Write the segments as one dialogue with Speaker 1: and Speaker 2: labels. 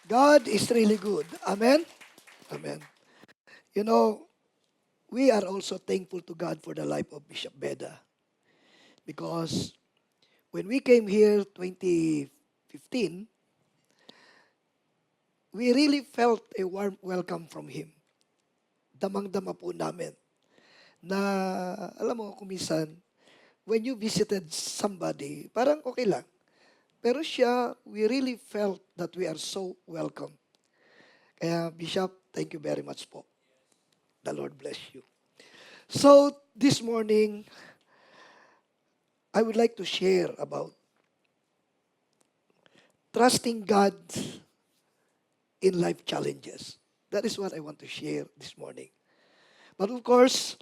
Speaker 1: God is really good. Amen? Amen. You know, we are also thankful to God for the life of Bishop Beda because when we came here 2015, we really felt a warm welcome from him. Damang-dama po namin na, alam mo, kumisan, when you visited somebody, parang okay lang. Pero siya, we really felt that we are so welcome. Kaya, Bishop, thank you very much po. The Lord bless you. So, this morning, I would like to share about trusting God in life challenges. That is what I want to share this morning. But of course,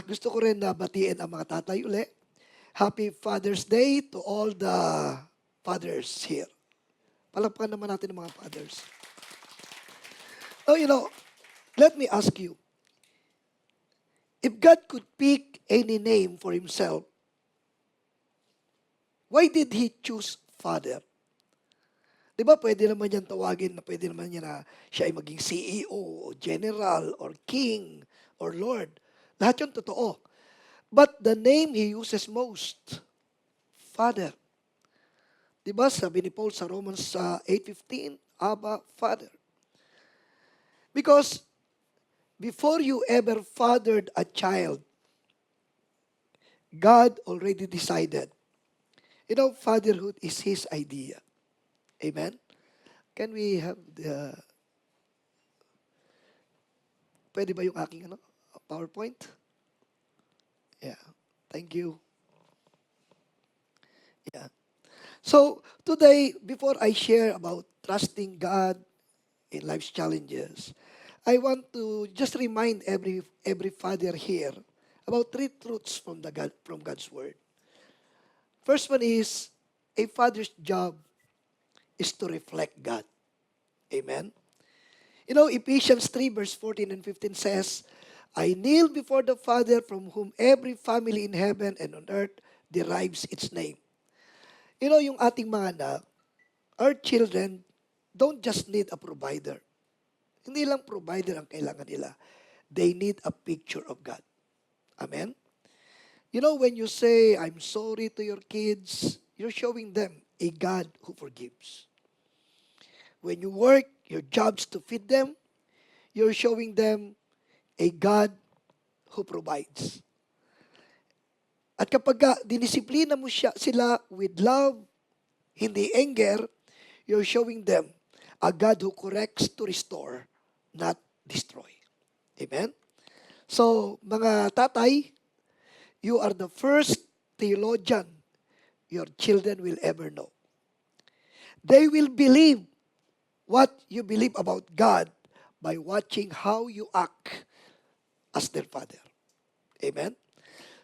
Speaker 1: gusto ko rin na batiin ang mga tatay uli. Happy Father's Day to all the fathers here. Palakpakan naman natin ang mga fathers. Oh, let me ask you, if God could pick any name for himself, why did he choose Father? Di ba pwede naman yan tawagin na pwede naman niya na siya ay maging CEO, o General, or King, or Lord. Lahat yun totoo. But the name he uses most, Father. Di ba sabi ni Paul sa Romans 8:15, Abba, Father. Because before you ever fathered a child, God already decided. Fatherhood is His idea. Amen? Can we have pwede ba yung aking PowerPoint? Yeah. Thank you. Yeah. So, today, before I share about trusting God in life's challenges, I want to just remind every father here about three truths from God's word. First one is a father's job is to reflect God. Amen. Ephesians 3 verse 14 and 15 says, I kneel before the Father from whom every family in heaven and on earth derives its name. Yung ating mga anak, our children don't just need a provider. Hindi lang provider ang kailangan nila. They need a picture of God. Amen? When you say, I'm sorry to your kids, you're showing them a God who forgives. When you work, your job's to feed them, you're showing them a God who provides. At kapag dinisiplina mo sila with love, hindi anger, you're showing them a God who corrects to restore, not destroy. Amen? So, mga tatay, you are the first theologian your children will ever know. They will believe what you believe about God by watching how you act as their father. Amen?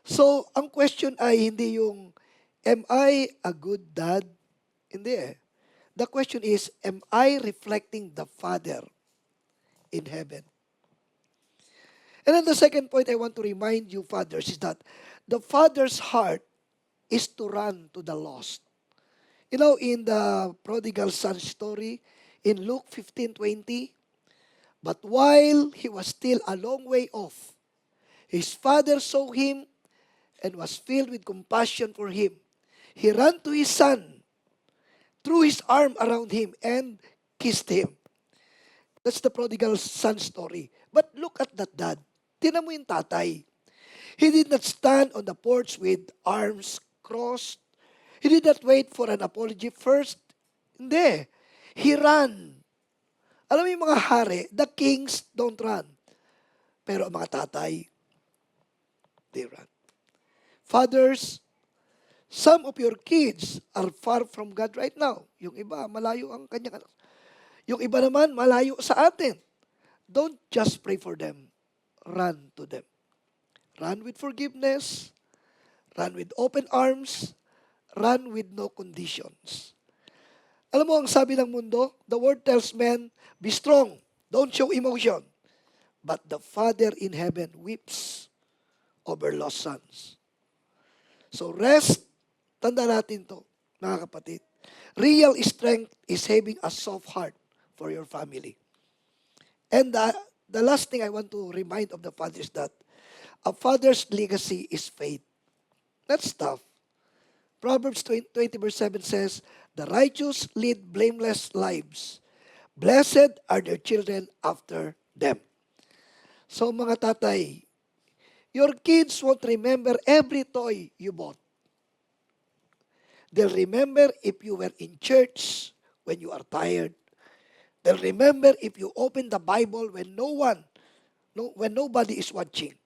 Speaker 1: So, ang question ay hindi yung, am I a good dad? Hindi eh. The question is, am I reflecting the Father in heaven? And then the second point I want to remind you, fathers, is that the father's heart is to run to the lost. In the prodigal son story, in Luke 15:20, but while he was still a long way off, his father saw him and was filled with compassion for him. He ran to his son, threw his arm around him, and kissed him. That's the prodigal son story. But look at that dad. Tingnan mo yung tatay. He did not stand on the porch with arms crossed. He did not wait for an apology first. Hindi. He ran. Alam mo yung mga hari, the kings don't run. Pero ang mga tatay, they run. Fathers, some of your kids are far from God right now. Yung iba, malayo ang kanyang anak. Yung iba naman, malayo sa atin. Don't just pray for them. Run to them. Run with forgiveness. Run with open arms. Run with no conditions. Alam mo, ang sabi ng mundo, the word tells men, be strong. Don't show emotion. But the Father in heaven weeps over lost sons. So rest, tanda natin to, mga kapatid. Real strength is having a soft heart for your family. And the last thing I want to remind of the fathers that a father's legacy is faith. That's tough. Proverbs 20 verse 7 says, "The righteous lead blameless lives. Blessed are their children after them." So mga tatay, your kids won't remember every toy you bought. They'll remember if you were in church when you are tired. They'll remember if you open the Bible when when nobody is watching.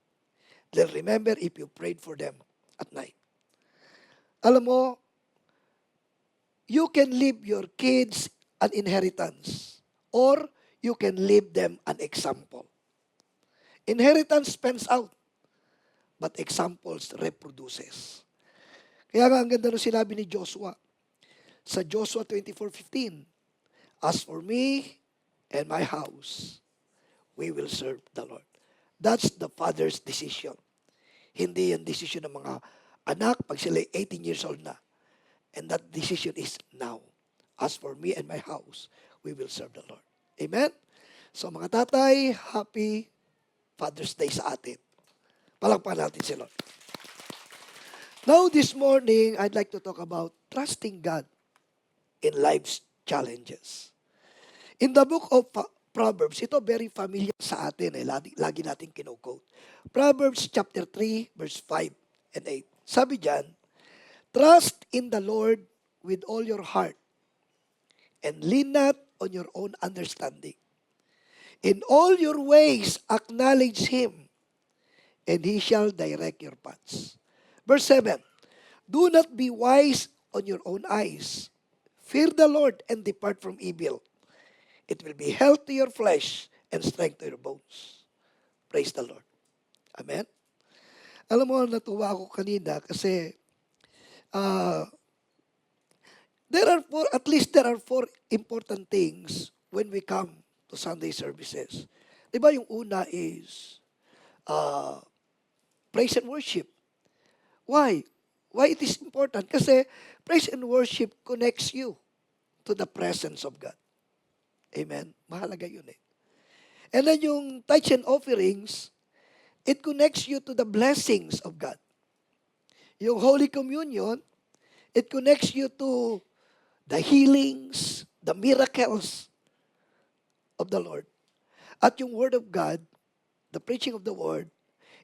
Speaker 1: They'll remember if you prayed for them at night. Alam mo, you can leave your kids an inheritance or you can leave them an example. Inheritance spends out, but examples reproduces. Kaya nga ang ganda nung sinabi ni Joshua sa Joshua 24:15, "As for me and my house, we will serve the Lord." That's the father's decision. Hindi yung decision ng mga anak pag sila 18 years old na. And that decision is now. As for me and my house, we will serve the Lord. Amen? So mga tatay, happy Father's Day sa atin. Palakpakan natin si Lord. Now this morning, I'd like to talk about trusting God in life's challenges. In the book of Proverbs, ito very familiar sa atin, lagi natin kino-quote. Proverbs chapter 3, verse 5 and 8. Sabi diyan, "Trust in the Lord with all your heart and lean not on your own understanding. In all your ways acknowledge Him, and He shall direct your paths." Verse 7, "Do not be wise on your own eyes. Fear the Lord and depart from evil. It will be health to your flesh and strength to your bones." Praise the Lord. Amen? Alam mo, natuwa ako kanina kasi uh, there are four important things when we come to Sunday services. Diba yung una is uh, praise and worship. Why? Why it is important? Kasi praise and worship connects you to the presence of God. Amen? Mahalaga yun eh. And then yung tithes and offerings, it connects you to the blessings of God. Yung Holy Communion, it connects you to the healings, the miracles of the Lord. At yung Word of God, the preaching of the Word,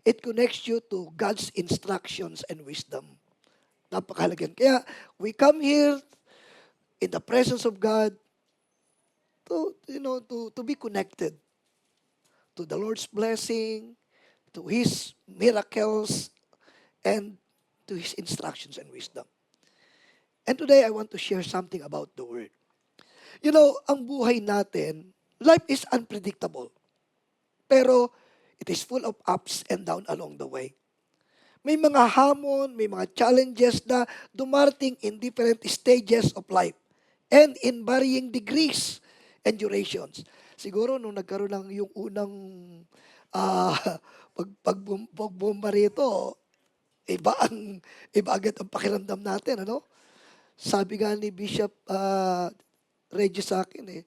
Speaker 1: it connects you to God's instructions and wisdom. Napakahalaga. Kaya we come here in the presence of God to be connected to the Lord's blessing, to His miracles, and to His instructions and wisdom. And today, I want to share something about the Word. You know, ang buhay natin, life is unpredictable. Pero it is full of ups and downs along the way. May mga hamon, may mga challenges na dumarating in different stages of life and in varying degrees and durations. Siguro nung nagkaroon ng yung unang uh, pagbomba rito, iba agad ang pakiramdam natin, ano? Sabi nga ni Bishop Regis sa akin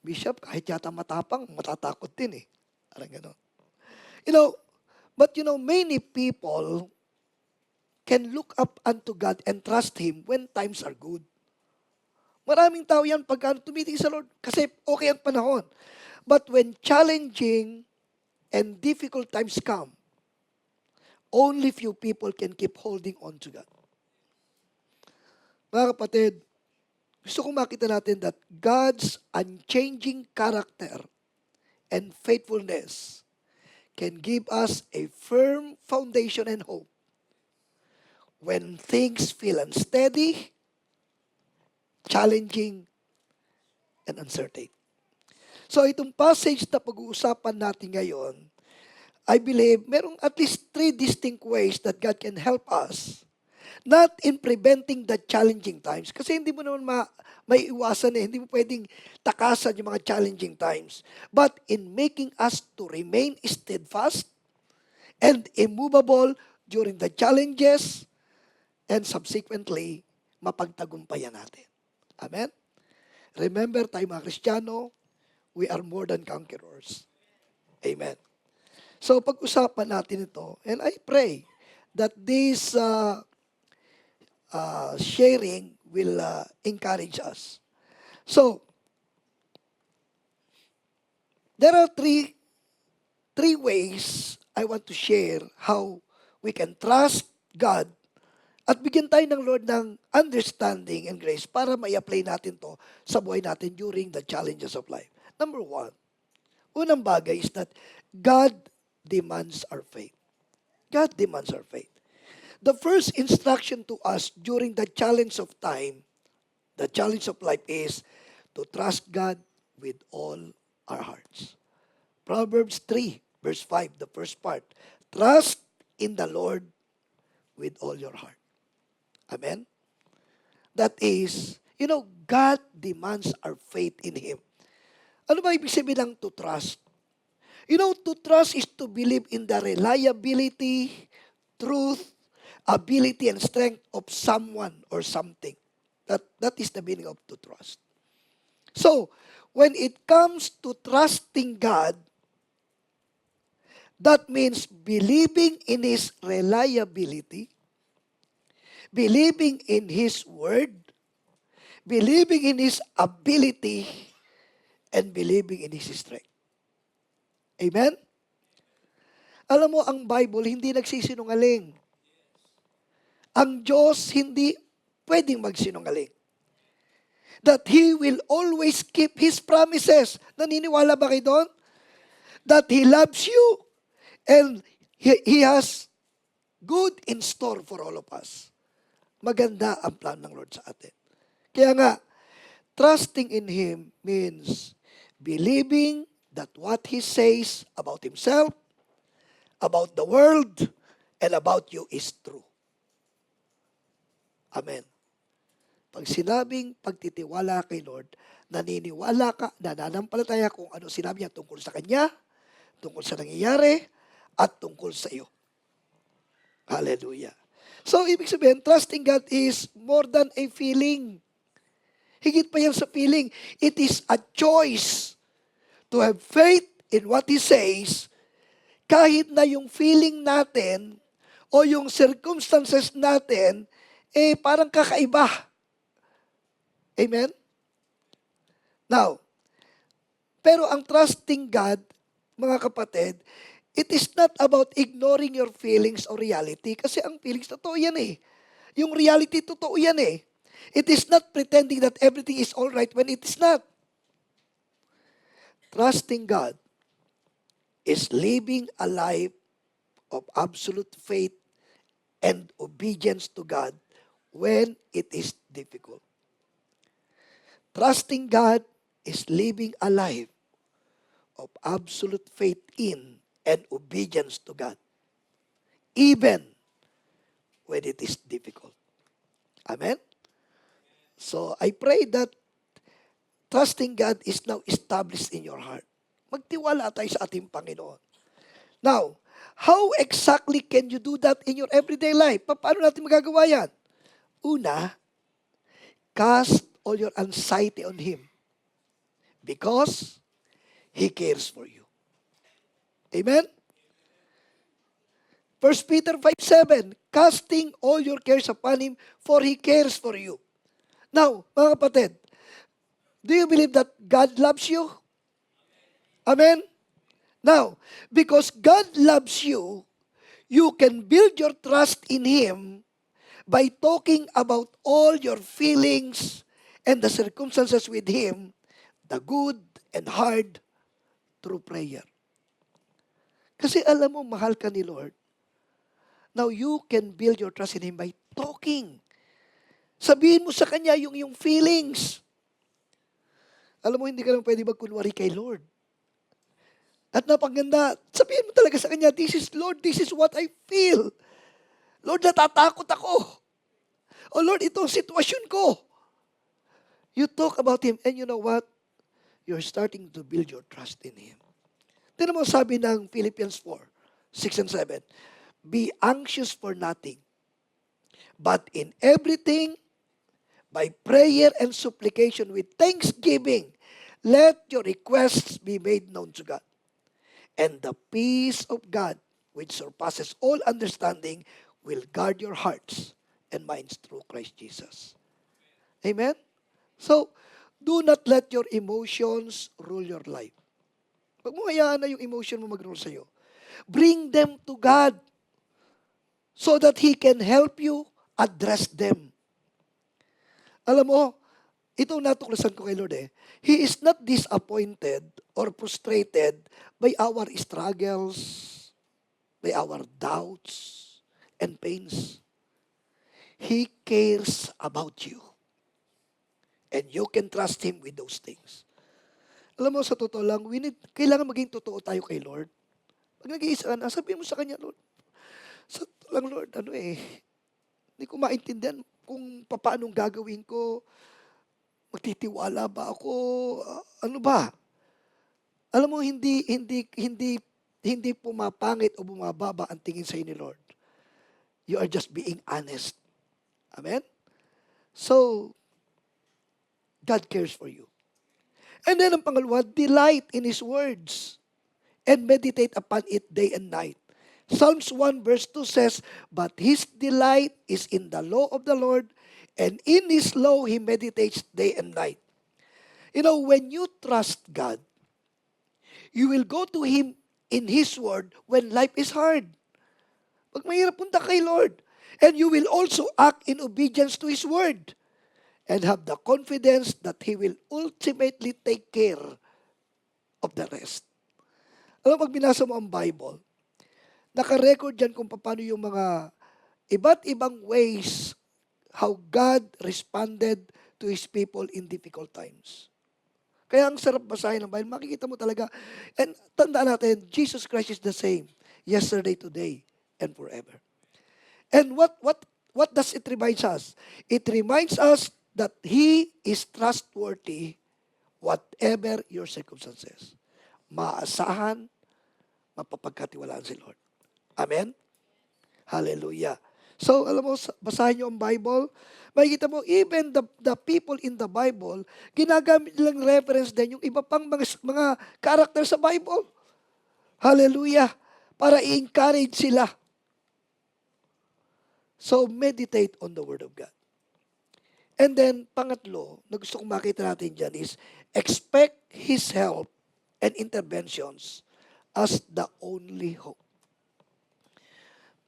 Speaker 1: Bishop, kahit yata matapang, matatakot din Parang gano'n. But many people can look up unto God and trust Him when times are good. Maraming tao yan pagka tumitingin sa Lord kasi okay ang panahon. But when challenging and difficult times come, only few people can keep holding on to God. Mga kapatid, gusto kong makita natin that God's unchanging character and faithfulness can give us a firm foundation and hope when things feel unsteady, challenging, and uncertain. So itong passage na pag-uusapan natin ngayon, I believe merong at least 3 distinct ways that God can help us. Not in preventing the challenging times. Kasi hindi mo naman maiiwasan Hindi mo pwedeng takasan yung mga challenging times. But in making us to remain steadfast and immovable during the challenges and subsequently mapagtagumpayan natin. Amen? Remember, tayo mga Kristiyano, we are more than conquerors. Amen. So, pag-usapan natin ito, and I pray that this sharing will encourage us. So, there are three ways I want to share how we can trust God at bigyan tayo ng Lord ng understanding and grace para may-apply natin to sa buhay natin during the challenges of life. Number one, unang bagay is that God demands our faith. God demands our faith. The first instruction to us during the challenge of time, the challenge of life is to trust God with all our hearts. Proverbs 3, verse 5, the first part. Trust in the Lord with all your heart. Amen? That is, God demands our faith in Him. Ano ba ibig sabihin ng to trust? To trust is to believe in the reliability, truth, ability, and strength of someone or something. That is the meaning of to trust. So, when it comes to trusting God, that means believing in His reliability, believing in His word, believing in His ability, and believing in His strength. Amen? Alam mo, ang Bible hindi nagsisinungaling. Ang Diyos hindi pwedeng magsinungaling. That He will always keep His promises. Naniniwala ba kayo doon? That He loves you and He has good in store for all of us. Maganda ang plan ng Lord sa atin. Kaya nga, trusting in Him means believing that what He says about Himself, about the world, and about you is true. Amen. Pag sinabing pagtitiwala kay Lord, naniniwala ka, nananampalataya kung ano sinabi niya tungkol sa Kanya, tungkol sa nangyayari, at tungkol sa iyo. Hallelujah. So, ibig sabihin, trusting God is more than a feeling. Higit pa yan sa feeling. It is a choice to have faith in what He says, kahit na yung feeling natin o yung circumstances natin, parang kakaiba. Amen? Now, pero ang trusting God, mga kapatid, it is not about ignoring your feelings or reality. Kasi ang feelings, totoo yan eh. Yung reality, totoo yan eh. It is not pretending that everything is all right when it is not. Trusting God is living a life of absolute faith and obedience to God when it is difficult. Trusting God is living a life of absolute faith in and obedience to God, even when it is difficult. Amen? So, I pray that trusting God is now established in your heart. Magtiwala tayo sa ating Panginoon. Now, how exactly can you do that in your everyday life? Paano natin magagawa yan? Una, cast all your anxiety on Him because He cares for you. Amen? 1 Peter 5:7, casting all your cares upon Him, for He cares for you. Now, mga kapatid, do you believe that God loves you? Amen? Now, because God loves you, you can build your trust in Him by talking about all your feelings and the circumstances with Him, the good and hard, through prayer. Kasi alam mo, mahal ka ni Lord. Now, you can build your trust in Him by talking. Sabihin mo sa Kanya yung feelings. Alam mo, hindi ka lang pwede magkunwari kay Lord. At napaganda, sabihin mo talaga sa Kanya, this is Lord, this is what I feel. Lord, natatakot ako. Oh Lord, ito ang sitwasyon ko. You talk about Him, and you know what? You're starting to build your trust in Him. Tignan mo sabi ng Philippians 4:6 and 7, be anxious for nothing, but in everything, By prayer and supplication with thanksgiving, let your requests be made known to God. And the peace of God, which surpasses all understanding, will guard your hearts and minds through Christ Jesus. Amen? So, do not let your emotions rule your life. Huwag mo hayaan na yung emotion mo mag-rule sa'yo. Bring them to God so that He can help you address them. Alam mo, itong natuklasan ko kay Lord He is not disappointed or frustrated by our struggles, by our doubts and pains. He cares about you. And you can trust Him with those things. Alam mo, sa totoo lang, kailangan maging totoo tayo kay Lord. Pag nag-iisa ka na, sabihin mo sa Kanya, Lord, sa totoo lang, Lord, hindi ko maintindihan kung paano gagawin ko. Magtitiwala ba ako? Ano ba? Alam mo, hindi pumapangit o bumababa ang tingin sa ni Lord. You are just being honest. Amen? So, God cares for you. And then ang pangalawa, delight in His words and meditate upon it day and night. Psalms 1 verse 2 says, but his delight is in the law of the Lord, and in His law he meditates day and night. You know, when you trust God, you will go to Him in His word when life is hard. Pag mahirap, punta kay Lord. And you will also act in obedience to His word and have the confidence that He will ultimately take care of the rest. Alam mo, pag binasa mo ang Bible, naka-record dyan kung paano yung mga iba't ibang ways how God responded to His people in difficult times. Kaya ang sarap basahin ng Bible, makikita mo talaga. And tandaan natin, Jesus Christ is the same, yesterday, today, and forever. And what does it remind us? It reminds us that He is trustworthy whatever your circumstances. Maasahan, mapapagkatiwalaan si Lord. Amen? Hallelujah. So, alam mo, basahin nyo ang Bible, makikita mo, even the people in the Bible, ginagamit nilang reference din yung iba pang mga character sa Bible. Hallelujah. Para i-encourage sila. So, meditate on the Word of God. And then, pangatlo, na gusto kong makita natin dyan is, expect His help and interventions as the only hope.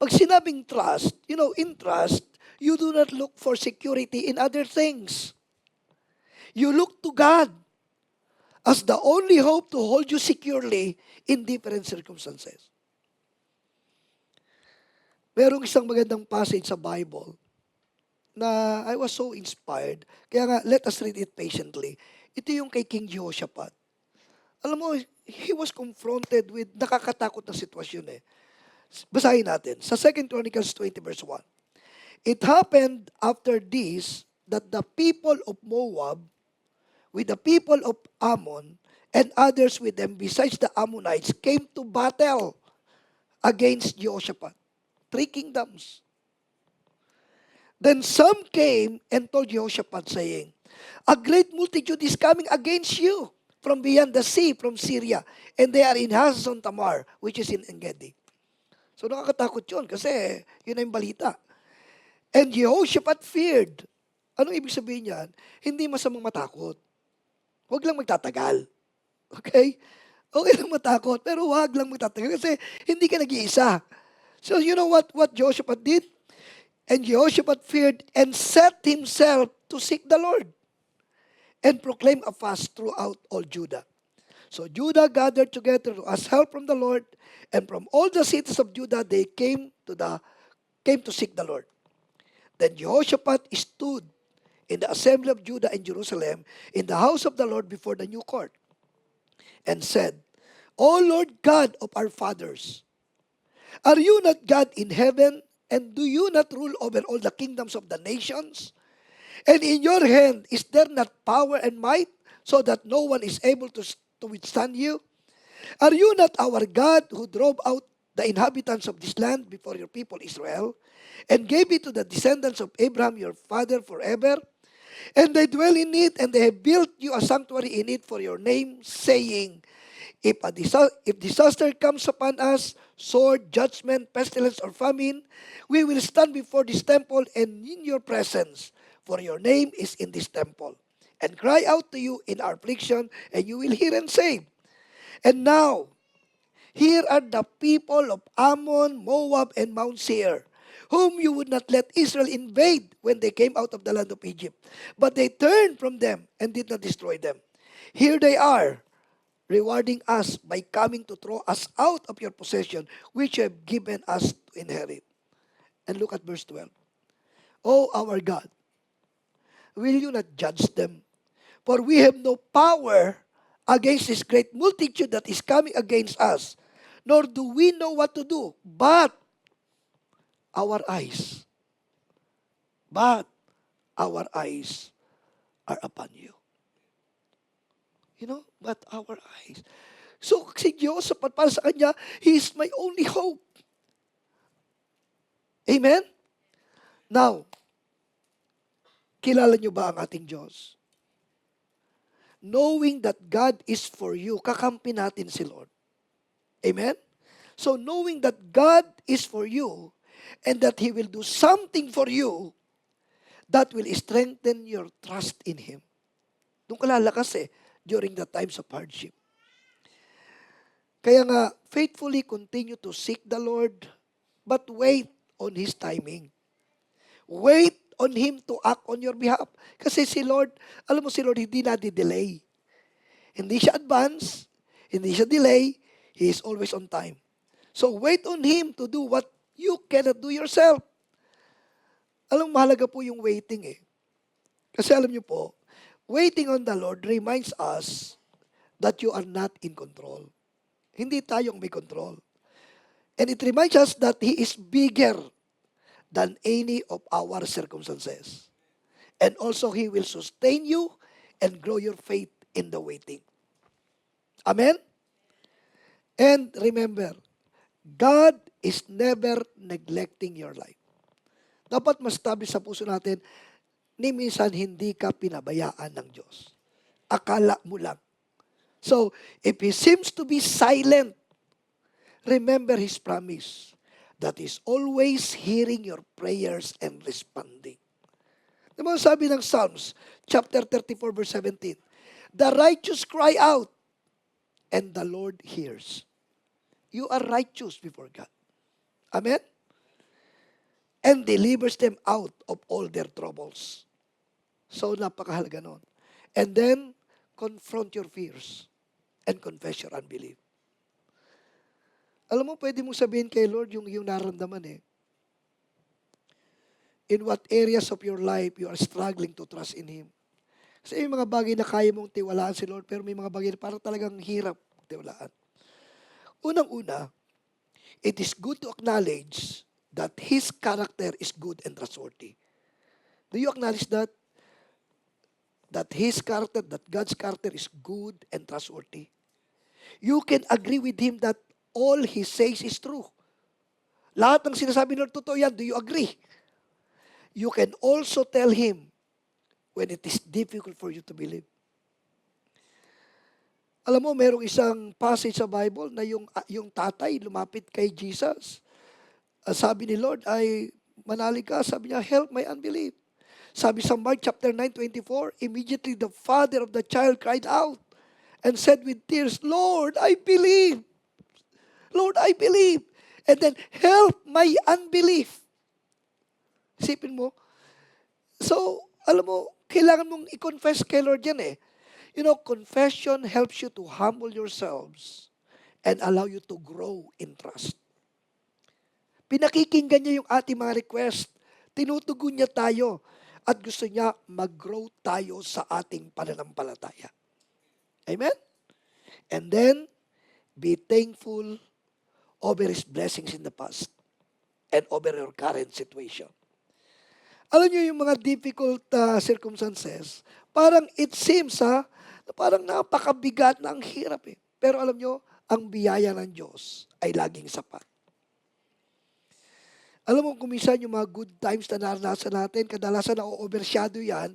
Speaker 1: Pag sinabing trust, in trust, you do not look for security in other things. You look to God as the only hope to hold you securely in different circumstances. Merong isang magandang passage sa Bible na I was so inspired. Kaya nga, let us read it patiently. Ito yung kay King Jehoshaphat. Alam mo, he was confronted with nakakatakot na sitwasyon Basahin natin. Sa 2 Chronicles 20 verse 1. It happened after this that the people of Moab with the people of Ammon and others with them besides the Ammonites came to battle against Jehoshaphat. 3 kingdoms. Then some came and told Jehoshaphat saying, a great multitude is coming against you from beyond the sea, from Syria, and they are in Hazazon Tamar, which is in Engedi. So nakakatakot yun kasi yun na yung balita. And Jehoshaphat feared. Anong ibig sabihin yan? Hindi masamang matakot. Huwag lang magtatagal. Okay? Okay lang matakot, pero huwag lang magtatagal kasi hindi ka nag-iisa. So you know what Jehoshaphat did? And Jehoshaphat feared and set himself to seek the Lord and proclaim a fast throughout all Judah. So Judah gathered together to ask help from the Lord, and from all the cities of Judah they came to seek the Lord. Then Jehoshaphat stood in the assembly of Judah and Jerusalem in the house of the Lord before the new court and said, O Lord God of our fathers, are you not God in heaven, and do you not rule over all the kingdoms of the nations? And in your hand is there not power and might, so that no one is able to withstand you? Are you not our God who drove out the inhabitants of this land before your people Israel, and gave it to the descendants of Abraham your father forever? And they dwell in it, and they have built you a sanctuary in it for your name, saying, if disaster comes upon us, sword, judgment, pestilence, or famine, we will stand before this temple and in your presence, for your name is in this temple, and cry out to you in our affliction, and you will hear and save. And now, here are the people of Ammon, Moab, and Mount Seir, whom you would not let Israel invade when they came out of the land of Egypt. But they turned from them and did not destroy them. Here they are, rewarding us by coming to throw us out of your possession, which you have given us to inherit. And look at verse 12. O our God, will you not judge them? For we have no power against this great multitude that is coming against us, nor do we know what to do, but our eyes, but our eyes are upon you. But our eyes. So si Diyos, sapat para sa Kanya, He is my only hope. Amen? Now, kilala niyo ba ang ating Diyos? Knowing that God is for you, kakampi natin si Lord. Amen? So knowing that God is for you, and that He will do something for you, that will strengthen your trust in Him. Doon ka lalakas during the times of hardship. Kaya nga, faithfully continue to seek the Lord, but wait on His timing. Wait on Him to act on your behalf. Kasi si Lord, alam mo si Lord, hindi na-delay. Hindi siya advance, hindi siya delay, He is always on time. So wait on Him to do what you cannot do yourself. Alam mo, mahalaga po yung waiting Kasi alam niyo po, waiting on the Lord reminds us that you are not in control. Hindi tayong may control. And it reminds us that He is bigger than any of our circumstances. And also, He will sustain you and grow your faith in the waiting. Amen? And remember, God is never neglecting your life. Dapat ma-establish sa puso natin, ni minsan hindi ka pinabayaan ng Diyos. Akala mo lang. So, if He seems to be silent, remember His promise that He's always hearing your prayers and responding. Diba sabi ng Psalms, chapter 34, verse 17, the righteous cry out, and the Lord hears. You are righteous before God. Amen? And delivers them out of all their troubles. So, napakahalaga nun. And then, confront your fears and confess your unbelief. Alam mo, pwede mong sabihin kay Lord yung nararamdaman In what areas of your life you are struggling to trust in Him. Kasi yung mga bagay na kaya mong tiwalaan si Lord, pero may mga bagay na parang talagang hirap tiwalaan. Unang-una, it is good to acknowledge that His character is good and trustworthy. Do you acknowledge that? That His character, that God's character is good and trustworthy. You can agree with Him that all He says is true. Lahat ng sinasabi ng totoo yan, do you agree? You can also tell Him when it is difficult for you to believe. Alam mo, merong isang passage sa Bible na yung tatay lumapit kay Jesus. Sabi ni Lord ay, manalig ka. Sabi niya, help my unbelief. Sabi sa Mark chapter 9:24, immediately the father of the child cried out and said with tears, Lord, I believe. Lord, I believe. And then, help my unbelief. Isipin mo. So, alam mo, kailangan mong i-confess kay Lord yan confession helps you to humble yourselves and allow you to grow in trust. Pinakikinggan niya yung ating mga request. Tinutugon niya tayo. At gusto niya mag-grow tayo sa ating pananampalataya. Amen? And then, be thankful over His blessings in the past and over your current situation. Alam niyo yung mga difficult circumstances, parang it seems na parang napakabigat na ang hirap Pero alam niyo, ang biyaya ng Diyos ay laging sapat. Alam mo, kuminsan yung mga good times na naranasan natin, kadalasan na overshadow yan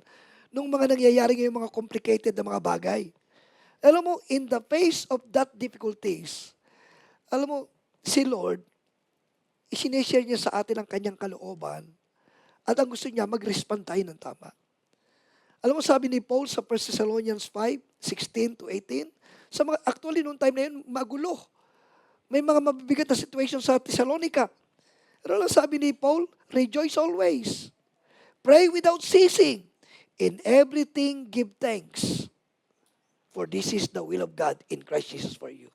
Speaker 1: nung mga nangyayari ngayong mga complicated na mga bagay. Alam mo, in the face of that difficulties, alam mo, si Lord, isineshare niya sa atin ang kanyang kalooban at ang gusto niya, mag-respond tayo ng tama. Alam mo, sabi ni Paul sa 1 Thessalonians 5:16-18, actually, noong time na yun, magulo. May mga mabibigat na situation sa Thessalonica. Pero lang sabi ni Paul, rejoice always. Pray without ceasing. In everything, give thanks. For this is the will of God in Christ Jesus for you.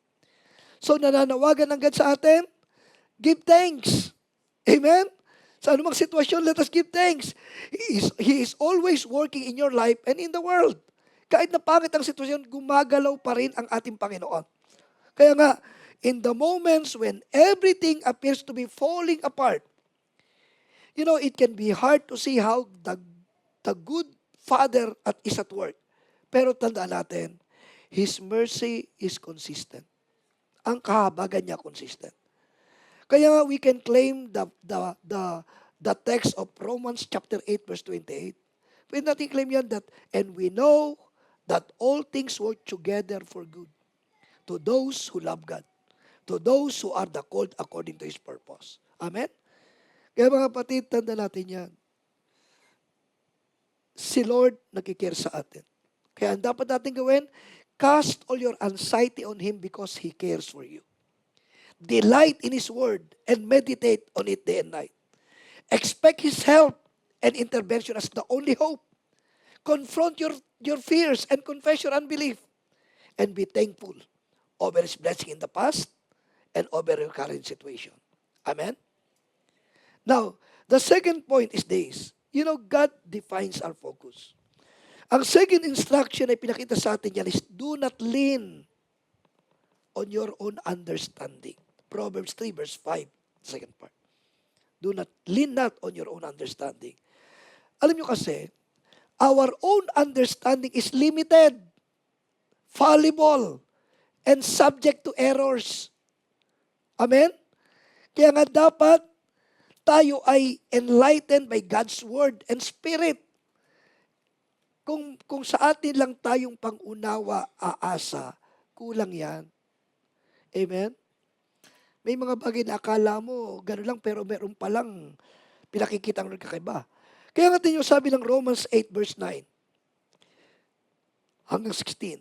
Speaker 1: So, nananawagan ng God sa atin, give thanks. Amen? Sa anumang sitwasyon, let us give thanks. He is always working in your life and in the world. Kahit na pangit ang sitwasyon, gumagalaw pa rin ang ating Panginoon. Kaya nga, in the moments when everything appears to be falling apart, it can be hard to see how the good Father is at work. Pero tandaan natin, His mercy is consistent. Ang kahabagan niya consistent. Kaya nga we can claim the text of Romans chapter 8 verse 28. Pwede natin claim yan and we know that all things work together for good to those who love God, to those who are the called according to His purpose. Amen? Kaya mga kapatid, tanda natin yan. Si Lord nagkikare sa atin. Kaya ang dapat natin gawin, cast all your anxiety on Him because He cares for you. Delight in His word and meditate on it day and night. Expect His help and intervention as the only hope. Confront your fears and confess your unbelief. And be thankful over His blessing in the past and over your current situation. Amen? Now, the second point is this. God defines our focus. Ang second instruction ay pinakita sa atin yan is do not lean on your own understanding. Proverbs 3 verse 5, second part. Do not lean not on your own understanding. Alam nyo kasi, our own understanding is limited, fallible, and subject to errors. Amen? Kaya nga dapat tayo ay enlightened by God's Word and Spirit. Kung sa atin lang tayong pangunawa aasa, kulang yan. Amen? May mga bagay na akala mo, gano'n lang, pero meron palang pinakikita ng kakaiba. Kaya nga tinyo sabi ng Romans 8 verse 9 hanggang 16,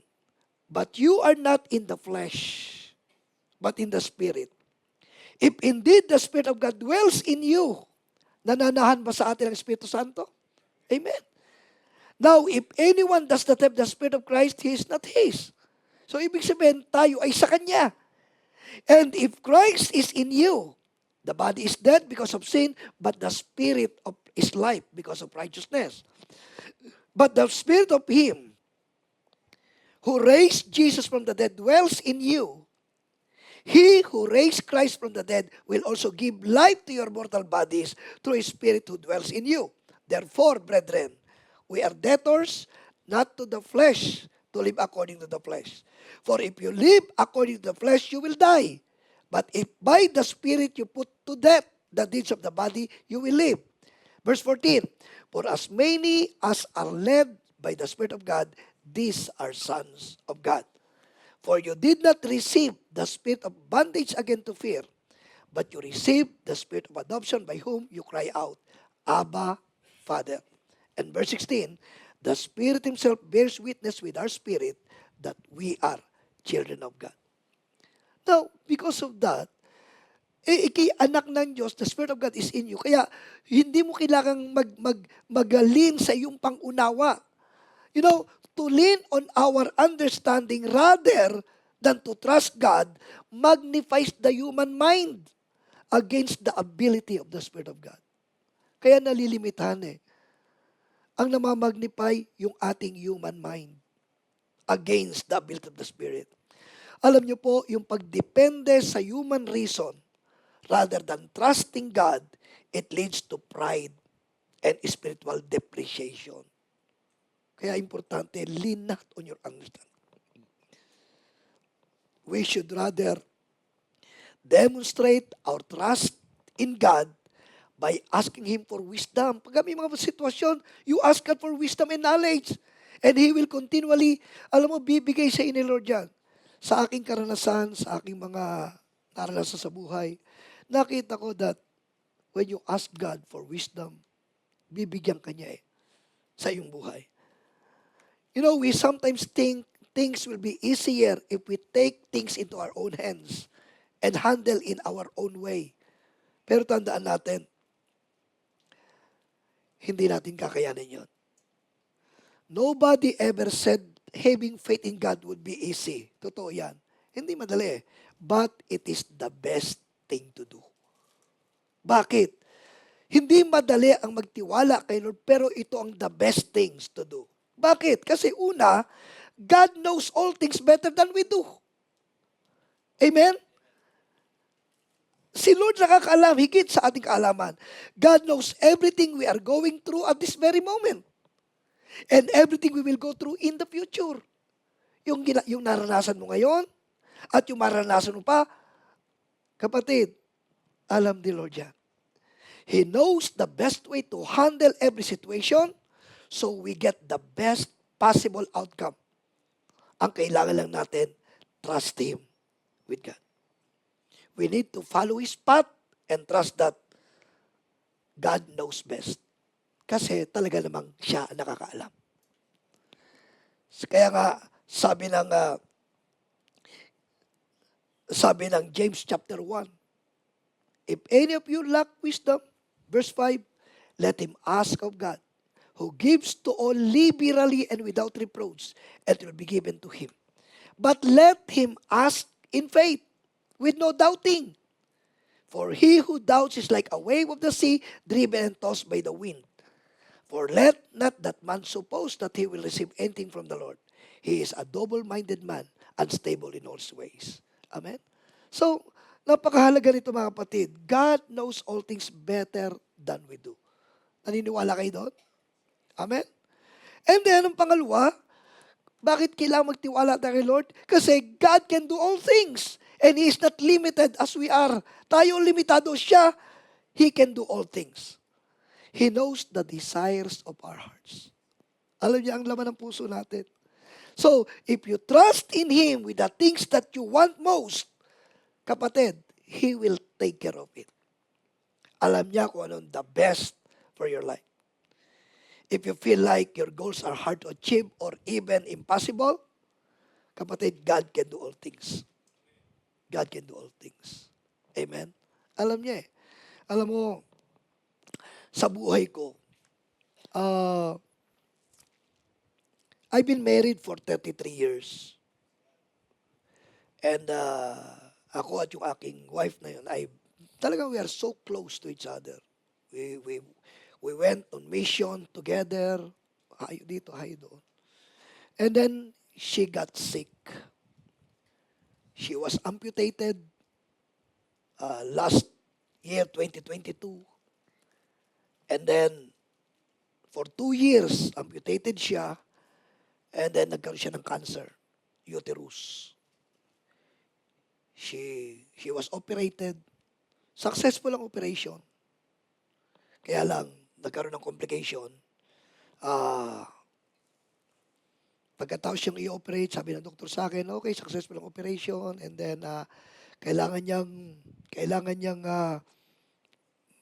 Speaker 1: but you are not in the flesh, but in the Spirit. If indeed the Spirit of God dwells in you, nananahan ba sa atin ang Espiritu Santo? Amen. Now, if anyone does not have the Spirit of Christ, he is not His. So, ibig sabihin, tayo ay sa Kanya. And if Christ is in you, the body is dead because of sin, but the Spirit is life because of righteousness. But the Spirit of Him who raised Jesus from the dead dwells in you. He who raised Christ from the dead will also give life to your mortal bodies through His Spirit who dwells in you. Therefore, brethren, we are debtors not to the flesh to live according to the flesh. For if you live according to the flesh, you will die. But if by the Spirit you put to death the deeds of the body, you will live. Verse 14, for as many as are led by the Spirit of God, these are sons of God. For you did not receive the spirit of bondage again to fear, but you received the Spirit of adoption by whom you cry out, Abba, Father. And verse 16, the Spirit Himself bears witness with our spirit that we are children of God. Now, because of that, anak ng Diyos, the Spirit of God is in you. Kaya, hindi mo kailangang magalin sa iyong pangunawa. To lean on our understanding rather than to trust God magnifies the human mind against the ability of the Spirit of God. Kaya nalilimitahan ang namamagnify yung ating human mind against the ability of the Spirit. Alam niyo po, yung pagdepende sa human reason rather than trusting God, it leads to pride and spiritual depreciation. Kaya importante, lean not on your understanding. We should rather demonstrate our trust in God by asking Him for wisdom. Pag may mga sitwasyon, you ask God for wisdom and knowledge. And He will continually, alam mo, bibigay sa inyo, Lord, yan. Sa aking karanasan, sa aking mga naranasan sa buhay, nakita ko that when you ask God for wisdom, bibigyan ka niya sa iyong buhay. You know, we sometimes think things will be easier if we take things into our own hands and handle in our own way. Pero tandaan natin, hindi natin kakayanin yon. Nobody ever said having faith in God would be easy. Totoo yan. Hindi madali. But it is the best thing to do. Bakit? Hindi madali ang magtiwala kay Lord, pero ito ang the best things to do. Bakit? Kasi una, God knows all things better than we do. Amen? Si Lord nakakaalam, higit sa ating kaalaman. God knows everything we are going through at this very moment. And everything we will go through in the future. Yung naranasan mo ngayon, at yung maranasan mo pa, kapatid, alam ni Lord yan. He knows the best way to handle every situation so we get the best possible outcome. Ang kailangan lang natin, trust Him with God. We need to follow His path and trust that God knows best. Kasi talaga namang siya ang nakakaalam. Kaya nga, sabi ng James chapter 1, if any of you lack wisdom, verse 5, let him ask of God, who gives to all liberally and without reproach, and it will be given to him. But let him ask in faith, with no doubting. For he who doubts is like a wave of the sea, driven and tossed by the wind. For let not that man suppose that he will receive anything from the Lord. He is a double-minded man, unstable in all his ways. Amen? So, napakahalaga nito mga kapatid. God knows all things better than we do. Naniniwala kayo doon? Amen? And then, ang pangalawa, bakit kailangan magtiwala tayo kay Lord? Kasi God can do all things. And He is not limited as we are. Tayo limitado siya. He can do all things. He knows the desires of our hearts. Alam niya ang laman ng puso natin. So, if you trust in Him with the things that you want most, kapatid, He will take care of it. Alam niya kung anong the best for your life. If you feel like your goals are hard to achieve or even impossible, kapatid, God can do all things. God can do all things. Amen? Alam niya Alam mo, sa buhay ko, I've been married for 33 years. And ako at yung aking wife na yun, talagang we are so close to each other. We went on mission together, hayo dito, hayo doon. And then, she got sick. She was amputated last year, 2022. And then, for 2 years, amputated siya. And then, nagkaroon siya ng cancer, uterus. She was operated. Successful ang operation. Kaya lang, nagkaroon ng complication. Pagkatapos siyang i-operate, sabi ng doktor sa akin, okay, successful ang operation. And then, kailangan niyang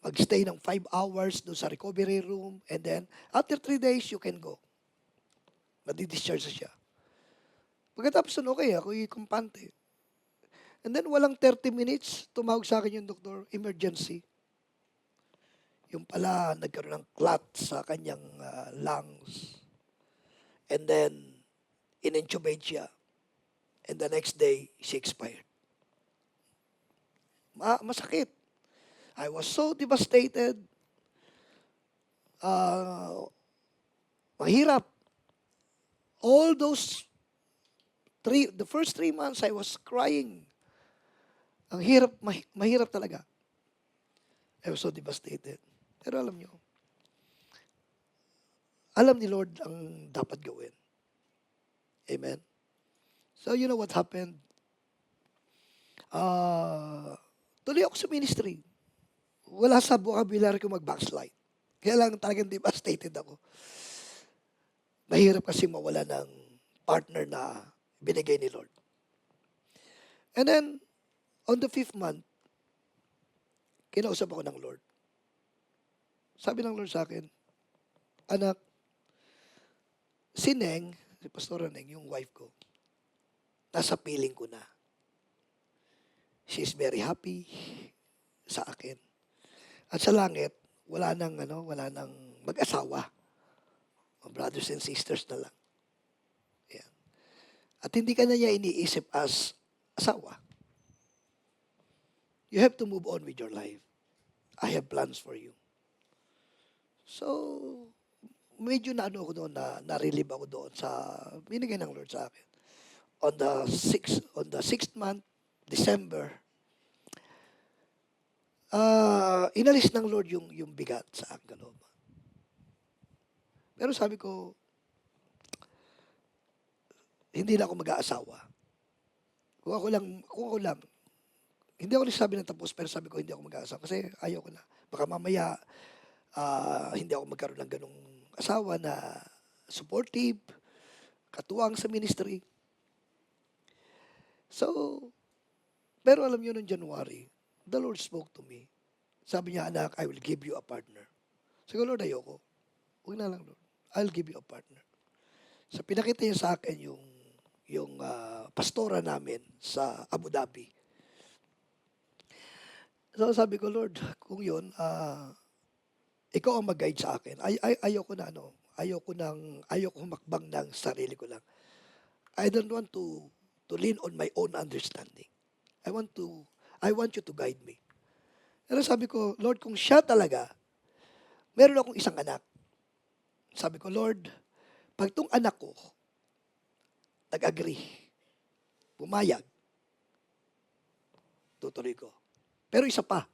Speaker 1: magstay ng 5 hours doon sa recovery room. And then, after 3 days, you can go. Madi-discharge siya. Pagkatapos nun, okay, ako i-kumpante. And then, walang 30 minutes, tumawag sa akin yung doktor, emergency. Yung pala, nagkaroon ng clot sa kanyang lungs. And then, in-intubate siya. And the next day, she expired. Masakit. I was so devastated. Mahirap. All those the first 3 months, I was crying. Ang hirap, mahirap talaga. I was so devastated. Pero alam niyo, alam ni Lord ang dapat gawin. Amen? So, you know what happened? Tuloy ako sa ministry. wala sa vocabulary ko mag-backslide. Kaya lang talagang devastated ako. Mahirap kasi mawala ng partner na binigay ni Lord. And then, on the 5th month, kinausap ako ng Lord. Sabi ng Lord sa akin, anak, si Neng, si Pastora Neng, yung wife ko, nasa piling ko na. She's very happy sa akin. At sa langit, wala nang mag-asawa. Brothers and sisters na lang. Yan. At hindi ka na niya iniisip as asawa. You have to move on with your life. I have plans for you. So, medyo na ako doon, na-relieve ako doon sa binigay ng Lord sa akin. On the 6th month, December, inalis ng Lord yung bigat sa aking kalooban. Pero sabi ko, hindi na ako mag-aasawa. Kung ako lang, hindi ako nagsabi ng tapos, pero sabi ko hindi ako mag-aasawa kasi ayaw ko na. Baka mamaya, hindi ako magkaroon ng ganong asawa na supportive, katuwang sa ministry. So, pero alam niyo, noong January, the Lord spoke to me. Sabi niya, anak, I will give you a partner. Sabi ko, Lord, ayoko. Huwag na lang, Lord. I'll give you a partner. So, pinakita niya sa akin yung pastora namin sa Abu Dhabi. So, sabi ko, Lord, kung yun, ikaw ang mag-guide sa akin. Ayoko humakbang ng sarili ko lang. I don't want to lean on my own understanding. I want you to guide me. Pero sabi ko, Lord, kung siya talaga, meron akong isang anak. Sabi ko, Lord, pag tong anak ko, nag-agree, pumayag, tutuloy ko. Pero isa pa,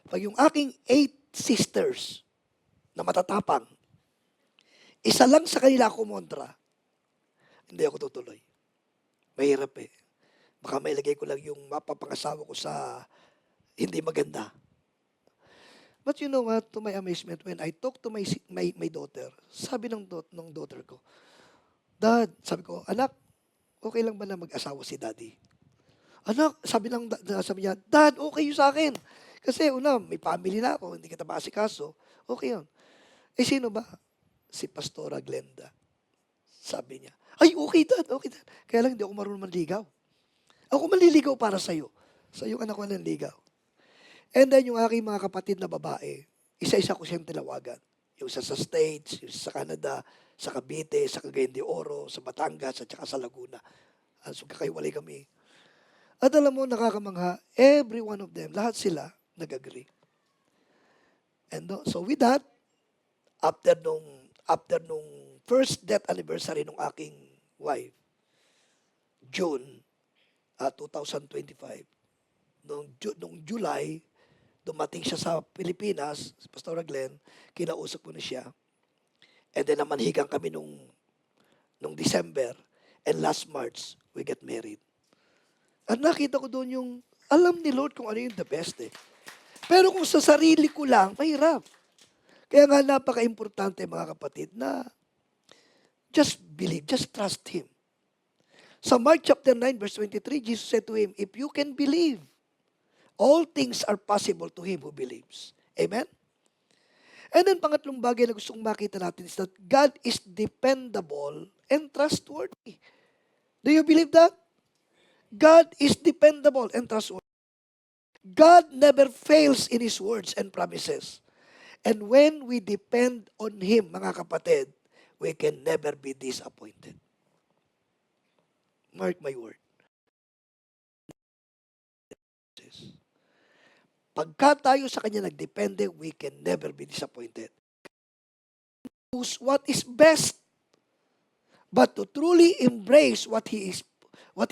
Speaker 1: pag yung aking 8 sisters na matatapang, isa lang sa kanila ako kumontra, hindi ako tutuloy. Mahirap eh. Baka mailagay ko lang yung mapapangasawa ko sa hindi maganda. But you know what, to my amazement, when I talk to my daughter, sabi ng daughter ko, Dad, sabi ko, anak, okay lang ba na mag-asawa si Daddy? Anak, sabi niya, Dad, okay yun sa akin. Kasi una, may family na ako, hindi kita maasikaso. Okay yun. Eh, sino ba? Si Pastora Glenda. Sabi niya, ay, okay, Dad, okay, Dad. Kaya lang hindi ako marunong manligaw. Ako manliligaw para sa'yo. Sa iyong anak ko nanligaw. And then yung aking mga kapatid na babae, isa-isa ko siyang tilawagan. Yung sa States, yung sa Canada, sa Cavite, sa Cagayan de Oro, sa Batangas, at saka sa Laguna. So kakaiwalay kami. At alam mo, nakakamangha, every one of them, lahat sila nag-agree. And so with that, after nung first death anniversary ng aking wife, June 2025, nung July, dumating siya sa Pilipinas, si Pastor Glenn, kinausap ko na siya. And then namanhigang kami nung December, and last March, we get married. At nakita ko doon yung, alam ni Lord kung ano yung the best eh. Pero kung sa sarili ko lang, mahirap. Kaya nga napaka-importante mga kapatid na just believe, just trust Him. Sa Mark chapter 9 verse 23, Jesus said to him, if you can believe, all things are possible to him who believes. Amen? And then pangatlong bagay na gustong makita natin is that God is dependable and trustworthy. Do you believe that? God is dependable and trustworthy. God never fails in His words and promises. And when we depend on Him, mga kapatid, we can never be disappointed. Mark my word. Pagka tayo sa Kanya nagdepende, we can never be disappointed. What is best, but to truly embrace what He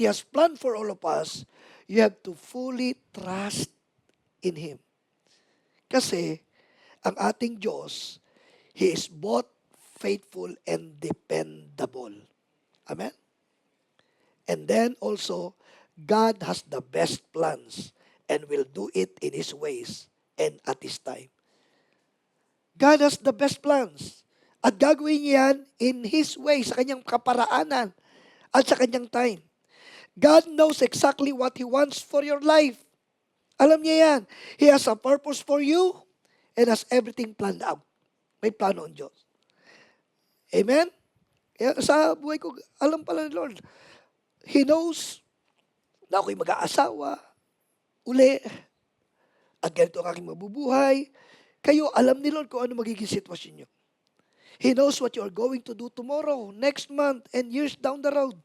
Speaker 1: has planned for all of us, you have to fully trust in Him. Kasi, ang ating Diyos, He is both faithful and dependable. Amen? And then also, God has the best plans and will do it in His ways and at His time. God has the best plans. At gagawin niya yan in His way, sa kanyang kaparaanan at sa kanyang time. God knows exactly what He wants for your life. Alam niya yan. He has a purpose for you and has everything planned out. May plano ang Diyos. Amen? Kaya sa buhay ko, alam pala ni Lord, He knows na ako'y mag-aasawa, uli, at ganito ang aking mabubuhay. Kayo, alam ni Lord kung ano magiging sitwasyon nyo. He knows what you are going to do tomorrow, next month, and years down the road.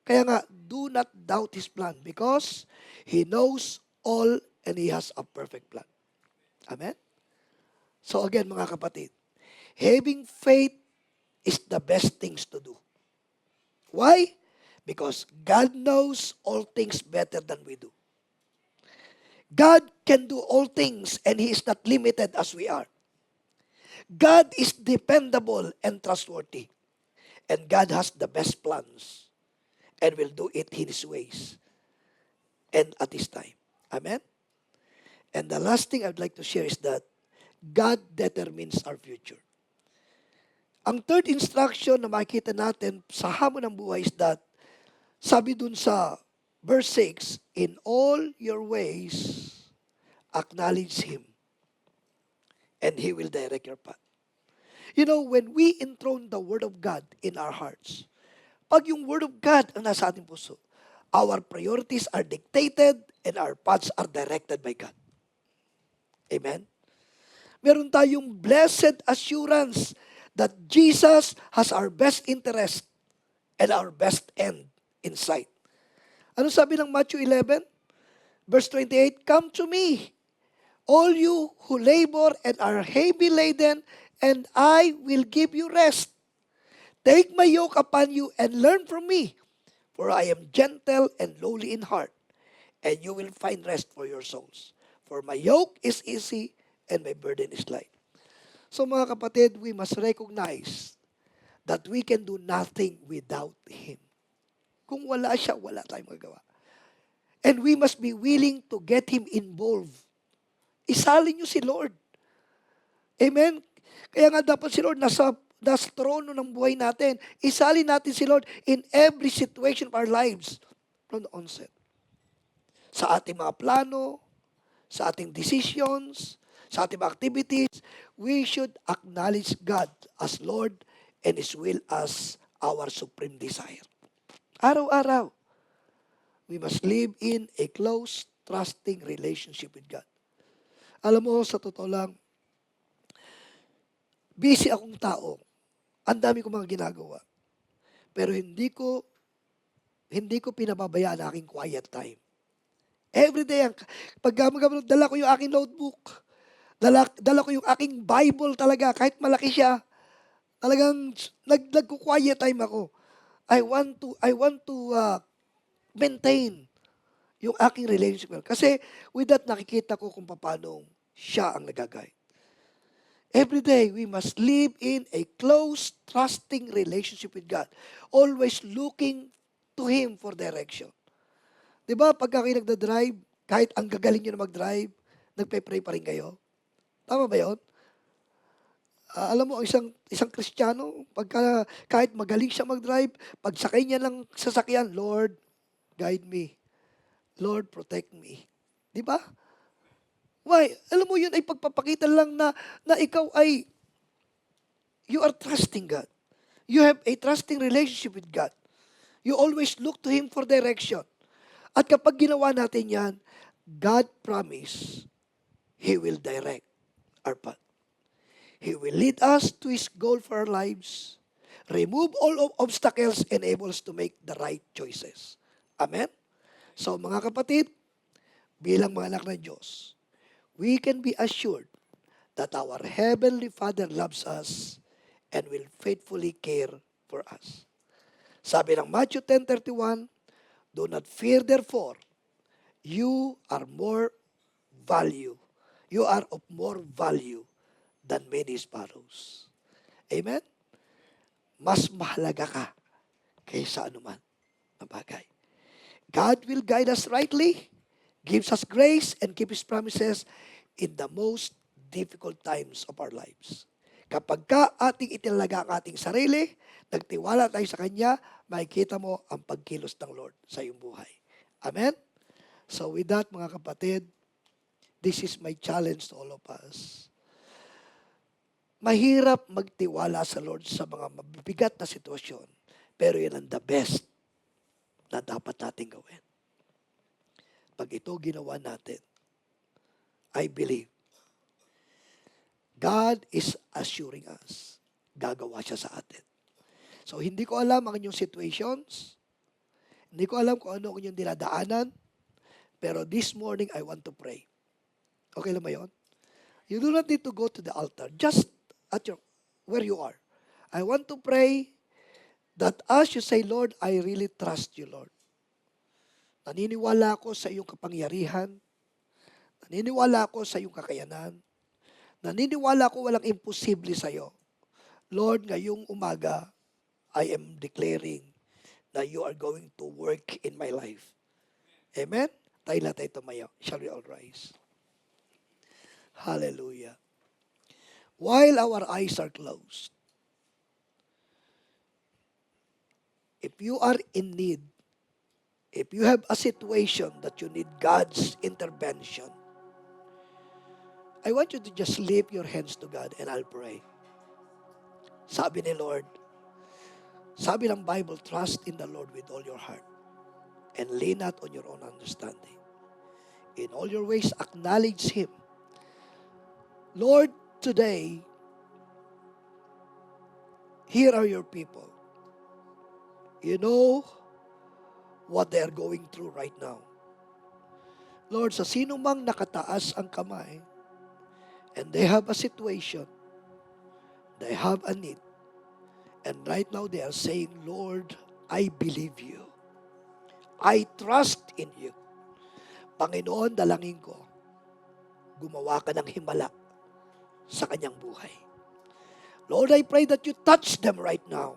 Speaker 1: Kaya nga, do not doubt His plan because He knows all and He has a perfect plan. Amen? So again, mga kapatid, having faith is the best things to do. Why? Because God knows all things better than we do. God can do all things and He is not limited as we are. God is dependable and trustworthy. And God has the best plans and will do it in His ways and at His time. Amen? And the last thing I'd like to share is that God determines our future. Ang third instruction na makikita natin sa hamon ng buhay is that, sabi dun sa verse 6, in all your ways, acknowledge Him and He will direct your path. You know, when we enthrone the Word of God in our hearts, pag yung Word of God ang nasa ating puso, our priorities are dictated and our paths are directed by God. Amen? Meron tayong blessed assurance that Jesus has our best interest and our best end in sight. Ano sabi ng Matthew 11? Verse 28, come to me, all you who labor and are heavy laden, and I will give you rest. Take my yoke upon you and learn from me, for I am gentle and lowly in heart, and you will find rest for your souls. For my yoke is easy and my burden is light. So mga kapatid, we must recognize that we can do nothing without Him. Kung wala siya, wala tayong magagawa. And we must be willing to get Him involved. Isalin niyo si Lord. Amen? Kaya nga dapat si Lord nasa trono ng buhay natin. Isalin natin si Lord in every situation of our lives from the onset. Sa ating mga plano, sa ating decisions, sa ating mga activities, we should acknowledge God as Lord and His will as our supreme desire. Araw-araw, we must live in a close, trusting relationship with God. Alam mo, sa totoo lang, busy akong tao. Ang dami ko mga ginagawa. Pero hindi ko pinababayaan ang aking quiet time. Every day, pag gamagam, dala ko yung aking notebook. Dala ko yung aking Bible talaga, kahit malaki siya. Talagang nagko-quiet time ako. I want to maintain yung aking relationship. Kasi with that, nakikita ko kung paano siya ang nagagay. Every day, we must live in a close, trusting relationship with God. Always looking to Him for direction. Diba, pagka kayo nagda-drive, kahit ang gagaling nyo na mag-drive, nagpe-pray pa rin kayo? Tama ba yun? Alam mo, isang Kristiyano, pagka, kahit magaling siya mag-drive, pagsakay niya ng sasakyan, Lord, guide me. Lord, protect me. Di ba? Why? Alam mo, yun ay pagpapakita lang na ikaw ay, you are trusting God. You have a trusting relationship with God. You always look to Him for direction. At kapag ginawa natin yan, God promise, He will direct our path. He will lead us to His goal for our lives, remove all obstacles, and enable us to make the right choices. Amen? So mga kapatid, bilang mga anak ng Diyos, we can be assured that our Heavenly Father loves us and will faithfully care for us. Sabi ng Matthew 10:31, do not fear therefore, you are more value. You are of more value than many sparrows. Amen? Mas mahalaga ka kaysa anuman na bagay. God will guide us rightly, gives us grace, and keep His promises in the most difficult times of our lives. Kapag ka ating itinalaga ang ating sarili, nagtiwala tayo sa Kanya, makikita mo ang pagkilos ng Lord sa iyong buhay. Amen? So with that, mga kapatid, this is my challenge to all of us. Mahirap magtiwala sa Lord sa mga mabibigat na sitwasyon, pero yan ang the best na dapat natin gawin. Pag ito ginawa natin, I believe, God is assuring us, gagawa siya sa atin. So, hindi ko alam ang inyong situations, hindi ko alam kung ano ang inyong dinadaanan, pero this morning, I want to pray. Okay lang ba yun? You do not need to go to the altar, just at where you are. I want to pray that as you say, Lord, I really trust you, Lord. Naniniwala ako sa iyong kapangyarihan. Naniniwala ako sa iyong kakayanan. Naniniwala ako walang imposible sa iyo. Lord, ngayong umaga, I am declaring that you are going to work in my life. Amen? Tayo na tayo tumayo. Shall we all rise? Hallelujah. While our eyes are closed, if you are in need, if you have a situation that you need God's intervention, I want you to just lift your hands to God and I'll pray. Sabi ni Lord, sabi ng Bible, trust in the Lord with all your heart and lean not on your own understanding. In all your ways, acknowledge Him. Lord, today, here are your people. You know what they are going through right now. Lord, sa sino mang nakataas ang kamay, and they have a situation, they have a need, and right now they are saying, Lord, I believe you. I trust in you. Panginoon, dalangin ko, gumawa ka ng himala sa kanyang buhay. Lord, I pray that you touch them right now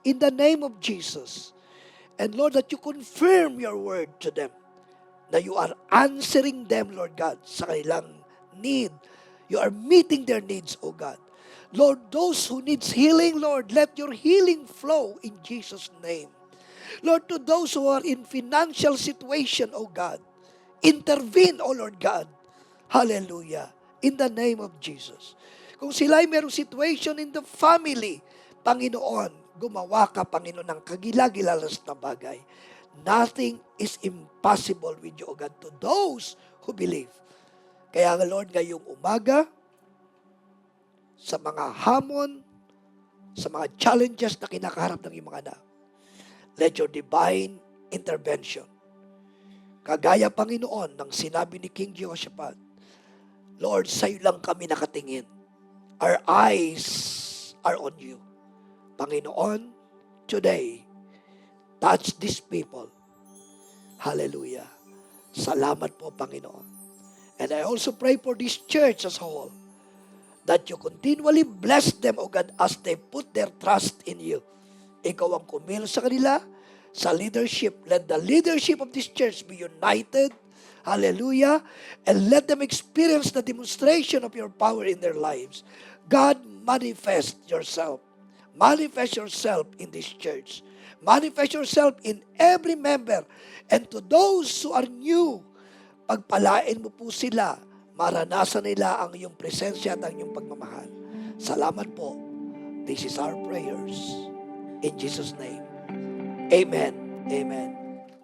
Speaker 1: in the name of Jesus. And Lord, that you confirm your word to them, na you are answering them, Lord God, sa kanilang need. You are meeting their needs, O God. Lord, those who needs healing, Lord, let your healing flow in Jesus' name. Lord, to those who are in financial situation, O God, intervene, O Lord God. Hallelujah. In the name of Jesus. Kung sila ay merong situation in the family, Panginoon, gumawa ka, Panginoon, ng kagilagilalas na bagay. Nothing is impossible with you, O God, to those who believe. Kaya nga, Lord, ngayong umaga, sa mga hamon, sa mga challenges na kinakaharap ng iyong mga anak, let your divine intervention. Kagaya, Panginoon, ng sinabi ni King Jehoshaphat, Lord, sa'yo lang kami nakatingin. Our eyes are on you. Panginoon, today, touch these people. Hallelujah. Salamat po, Panginoon. And I also pray for this church as a whole, that you continually bless them, O God, as they put their trust in you. Ikaw ang kumilos sa kanila, sa leadership. Let the leadership of this church be united. Hallelujah. And let them experience the demonstration of your power in their lives. God, manifest yourself. Manifest yourself in this church. Manifest yourself in every member. And to those who are new, pagpalain mo po sila. Maranasan nila ang iyong presensya at ang iyong pagmamahal. Salamat po. This is our prayers. In Jesus' name. Amen. Amen.